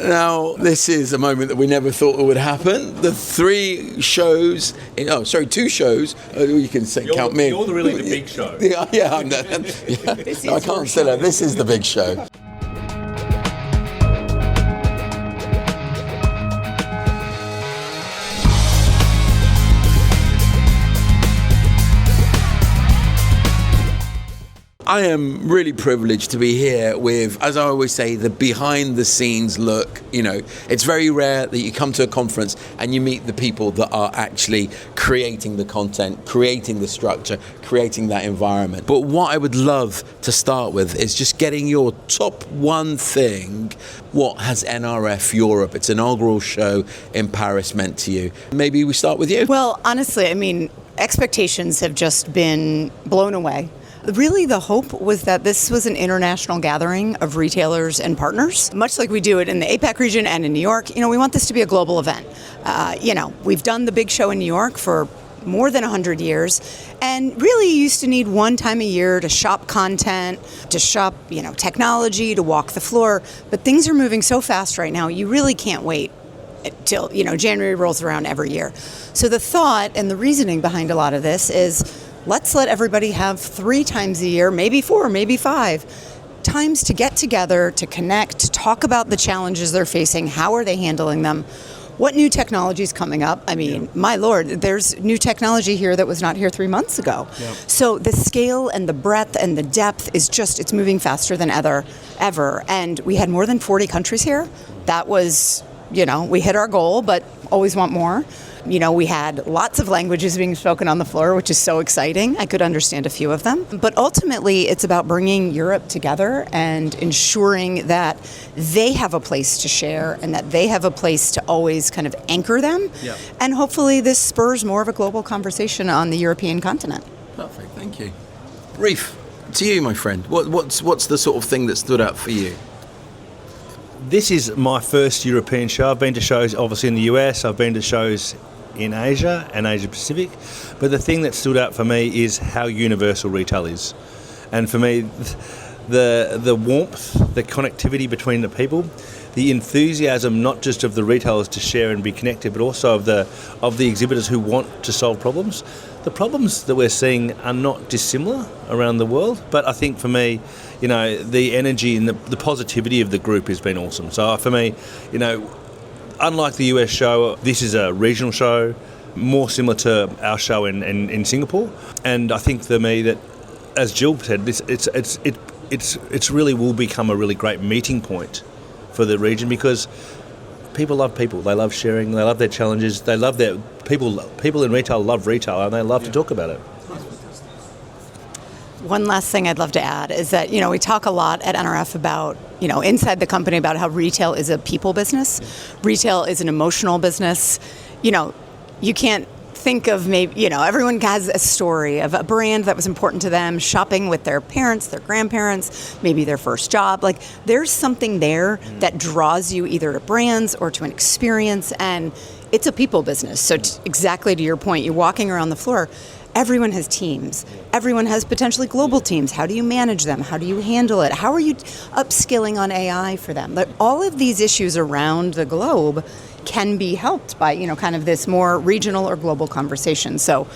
Now, this is a moment that we never thought would happen. The two shows. You can count me. You're really the big show. Yeah, I can't say that. This is the big show. I am really privileged to be here with, as I always say, the behind the scenes look. You know, it's very rare that you come to a conference and you meet the people that are actually creating the content, creating the structure, creating that environment. But what I would love to start with is just getting your top one thing. What has NRF Europe, its inaugural show in Paris, meant to you? Maybe we start with you. Well, honestly, I mean, expectations have just been blown away. Really, the hope was that this was an international gathering of retailers and partners, much like we do it in the APAC region and in New York. You know, we want this to be a global event. We've done the big show in New York for more than 100 years, and really you used to need one time a year to shop content, to shop, technology, to walk the floor. But things are moving so fast right now, you really can't wait till, January rolls around every year. So the thought and the reasoning behind a lot of this is, let's let everybody have 3 times a year, maybe 4, maybe 5 times to get together, to connect, to talk about the challenges they're facing, how are they handling them, what new technology is coming up. I mean, my Lord, there's new technology here that was not here 3 months ago. Yeah. So the scale and the breadth and the depth is it's moving faster than ever. And we had more than 40 countries here. That was, we hit our goal, but always want more. We had lots of languages being spoken on the floor, which is so exciting. I could understand a few of them. But ultimately, it's about bringing Europe together and ensuring that they have a place to share and that they have a place to always kind of anchor them. Yeah. And hopefully this spurs more of a global conversation on the European continent. Perfect, thank you. Ryf, to you, my friend, what's the sort of thing that stood out for you? This is my first European show. I've been to shows obviously in the US, I've been to shows in Asia and Asia Pacific, but the thing that stood out for me is how universal retail is. And for me, the warmth, the connectivity between the people, the enthusiasm not just of the retailers to share and be connected, but also of the exhibitors who want to solve problems. The problems that we're seeing are not dissimilar around the world, but I think for me, the energy and the positivity of the group has been awesome. So for me, unlike the US show, this is a regional show, more similar to our show in Singapore. And I think for me that, as Jill said, it's really will become a really great meeting point for the region, because people love people. They love sharing. They love their challenges. They love their people. People in retail love retail, and they love to talk about it. One last thing I'd love to add is that, we talk a lot at NRF about, inside the company about how retail is a people business. Retail is an emotional business. You can't think of everyone has a story of a brand that was important to them, shopping with their parents, their grandparents, maybe their first job. Like, there's something there that draws you either to brands or to an experience, and it's a people business. So exactly to your point, you're walking around the floor, everyone has teams. Everyone has potentially global teams. How do you manage them? How do you handle it? How are you upskilling on AI for them? But all of these issues around the globe can be helped by, kind of this more regional or global conversation. So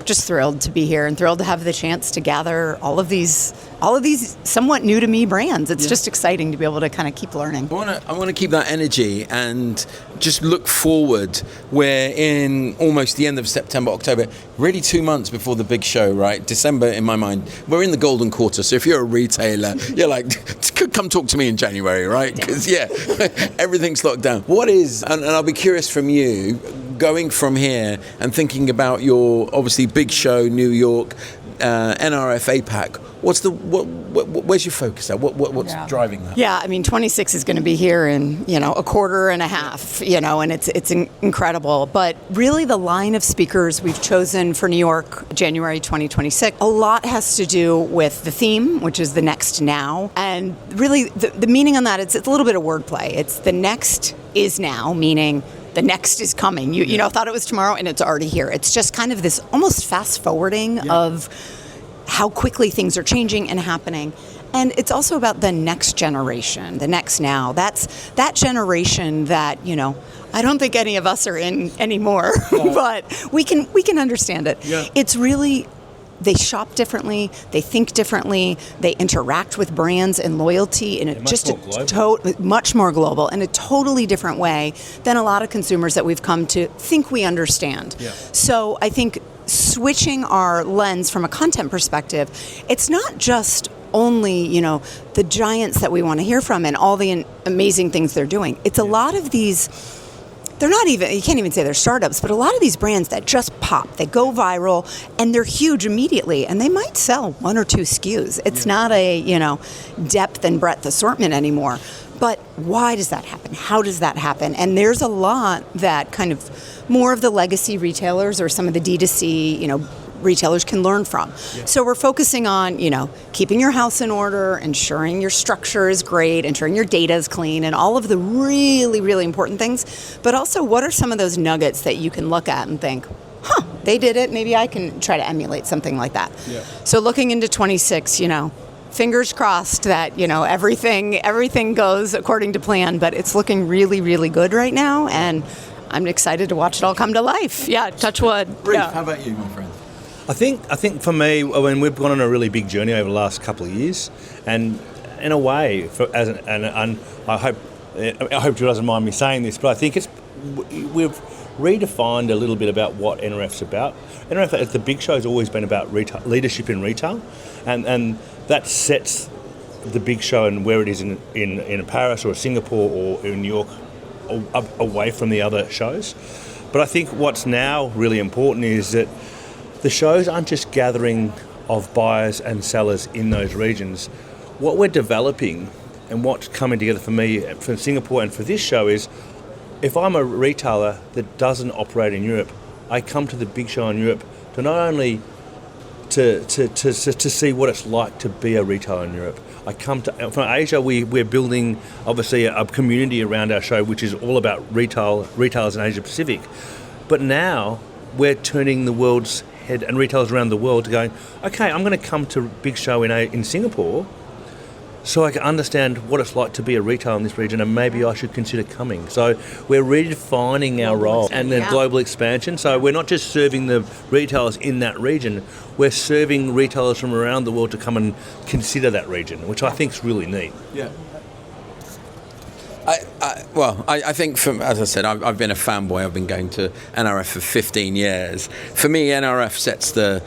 just thrilled to be here and thrilled to have the chance to gather all of these somewhat new to me brands. It's just exciting to be able to kind of keep learning. I want to keep that energy and just look forward. We're in almost the end of September, October, really 2 months before the big show, right? December, in my mind, we're in the golden quarter. So if you're a retailer, you're like, come talk to me in January, right? Because everything's locked down. What is, and I'll be curious from you, going from here and thinking about your obviously big show, New York, NRF APAC, where's your focus at? What's driving that? Yeah, 26 is going to be here in, a quarter and a half, and it's incredible. But really the line of speakers we've chosen for New York, January 2026, a lot has to do with the theme, which is the next now. And really the meaning on that, it's a little bit of wordplay. It's the next is now, meaning the next is coming. You thought it was tomorrow and it's already here. It's just kind of this almost fast forwarding of how quickly things are changing and happening. And it's also about the next generation, the next now. That's that generation that, I don't think any of us are in anymore, but we can understand it. Yeah. It's really, they shop differently, they think differently, they interact with brands and loyalty in much more global, in a totally different way than a lot of consumers that we've come to think we understand. Yeah. So I think switching our lens from a content perspective, it's not just only, the giants that we want to hear from and all the amazing things they're doing. It's a lot of these, they're not even, you can't even say they're startups, but a lot of these brands that just pop, they go viral, and they're huge immediately, and they might sell 1 or 2 SKUs. It's not a, depth and breadth assortment anymore. But why does that happen? How does that happen? And there's a lot that kind of more of the legacy retailers or some of the D2C, retailers can learn from. Yeah. So we're focusing on, keeping your house in order, ensuring your structure is great, ensuring your data is clean, and all of the really, really important things. But also, what are some of those nuggets that you can look at and think, they did it, maybe I can try to emulate something like that. Yeah. So looking into 26, fingers crossed that, everything goes according to plan, but it's looking really, really good right now, and I'm excited to watch it all come to life. Yeah, touch wood. Ryf, yeah. How about you, my friend? I think for me, when we've gone on a really big journey over the last couple of years, and in a way, and I hope Jill doesn't mind me saying this, but I think we've redefined a little bit about what NRF's about. NRF at the big show has always been about leadership in retail, and that sets the big show and where it is in Paris or Singapore or in New York away from the other shows. But I think what's now really important is that the shows aren't just gathering of buyers and sellers in those regions. What we're developing and what's coming together for me, for Singapore and for this show is, if I'm a retailer that doesn't operate in Europe, I come to the big show in Europe to not only to see what it's like to be a retailer in Europe. I come from Asia. We're building obviously a community around our show, which is all about retailers in Asia Pacific. But now we're turning the world's head and retailers around the world to going, okay, I'm going to come to a big show in Singapore, so I can understand what it's like to be a retailer in this region, and maybe I should consider coming. So we're redefining our role and the global expansion. So we're not just serving the retailers in that region, we're serving retailers from around the world to come and consider that region, which I think is really neat. Yeah. I think, as I said, I've been a fanboy. I've been going to NRF for 15 years. For me, NRF sets the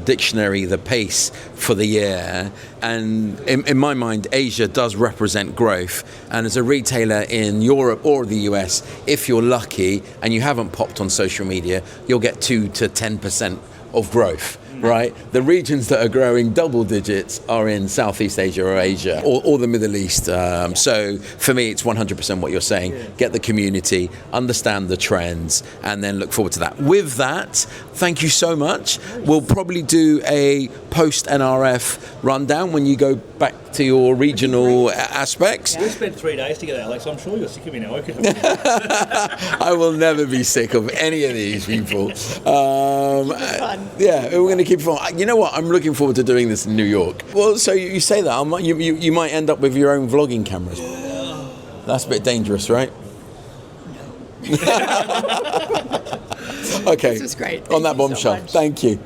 dictionary, the pace for the year. And in my mind, Asia does represent growth. And as a retailer in Europe or the US, if you're lucky and you haven't popped on social media, you'll get 2 to 10% of growth. Right, the regions that are growing double digits are in Southeast Asia or Asia or the Middle East. So for me, it's 100% what you're saying. Get the community, understand the trends, and then look forward to that. With that, thank you so much. We'll probably do a post-NRF rundown when you go back to your regional aspects. We spent 3 days together, Alex. I'm sure you're sick of me now. I will never be sick of any of these people. Yeah, we're going to keep on. You know what? I'm looking forward to doing this in New York. Well, so you say that. You might end up with your own vlogging cameras. That's a bit dangerous, right? No. Okay. This was great. On that bombshell. So much. Thank you.